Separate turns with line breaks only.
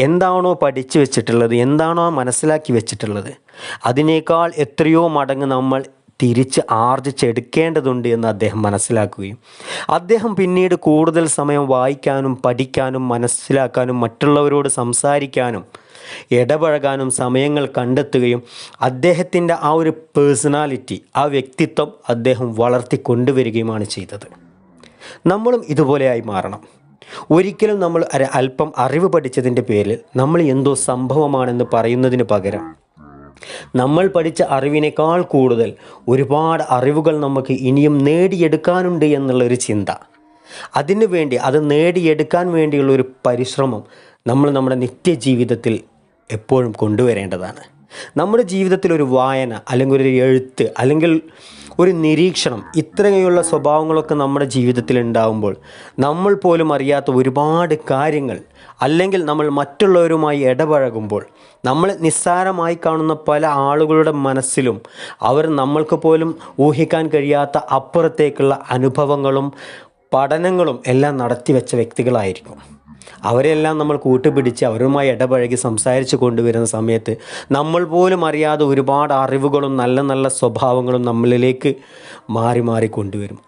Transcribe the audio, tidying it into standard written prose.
എന്താണോ പഠിച്ചു വെച്ചിട്ടുള്ളത്, എന്താണോ മനസ്സിലാക്കി വെച്ചിട്ടുള്ളത്, അതിനേക്കാൾ എത്രയോ മടങ്ങ് നമ്മൾ തിരിച്ച് ആർജിച്ചെടുക്കേണ്ടതുണ്ട് എന്ന് അദ്ദേഹം മനസ്സിലാക്കുകയും അദ്ദേഹം പിന്നീട് കൂടുതൽ സമയം വായിക്കാനും പഠിക്കാനും മനസ്സിലാക്കാനും മറ്റുള്ളവരോട് സംസാരിക്കാനും ഇടപഴകാനും സമയങ്ങൾ കണ്ടെത്തുകയും അദ്ദേഹത്തിൻ്റെ ആ ഒരു പേഴ്സണാലിറ്റി, ആ വ്യക്തിത്വം അദ്ദേഹം വളർത്തിക്കൊണ്ടുവരികയുമാണ് ചെയ്തത്. നമ്മളും ഇതുപോലെയായി മാറണം. ഒരിക്കലും നമ്മൾ അല്പം അറിവ് പഠിച്ചതിൻ്റെ പേരിൽ നമ്മൾ എന്തോ സംഭവമാണെന്ന് പറയുന്നതിന് പകരം നമ്മൾ പഠിച്ച അറിവിനേക്കാൾ കൂടുതൽ ഒരുപാട് അറിവുകൾ നമുക്ക് ഇനിയും നേടിയെടുക്കാനുണ്ട് എന്നുള്ളൊരു ചിന്ത, അതിനു വേണ്ടി അത് നേടിയെടുക്കാൻ വേണ്ടിയുള്ളൊരു പരിശ്രമം നമ്മൾ നമ്മുടെ നിത്യജീവിതത്തിൽ എപ്പോഴും കൊണ്ടുവരേണ്ടതാണ്. നമ്മുടെ ജീവിതത്തിൽ ഒരു വായന അല്ലെങ്കിൽ ഒരു എഴുത്ത് അല്ലെങ്കിൽ ഒരു നിരീക്ഷണം, ഇത്രയുള്ള സ്വഭാവങ്ങളൊക്കെ നമ്മുടെ ജീവിതത്തിൽ ഉണ്ടാകുമ്പോൾ നമ്മൾ പോലും അറിയാത്ത ഒരുപാട് കാര്യങ്ങൾ, അല്ലെങ്കിൽ നമ്മൾ മറ്റുള്ളവരുമായി ഇടപഴകുമ്പോൾ നമ്മൾ നിസ്സാരമായി കാണുന്ന പല ആളുകളുടെ മനസ്സിലും അവർ നമ്മൾക്ക് പോലും ഊഹിക്കാൻ കഴിയാത്ത അപ്പുറത്തേക്കുള്ള അനുഭവങ്ങളും പഠനങ്ങളും എല്ലാം നടത്തി വെച്ച വ്യക്തികളായിരിക്കും. അവരെല്ലാം നമ്മൾ കൂട്ടുപിടിച്ച് അവരുമായി ഇടപഴകി സംസാരിച്ച് കൊണ്ടുവരുന്ന സമയത്ത് നമ്മൾ പോലും അറിയാതെ ഒരുപാട് അറിവുകളും നല്ല നല്ല സ്വഭാവങ്ങളും നമ്മളിലേക്ക് മാറി മാറി കൊണ്ടുവരും.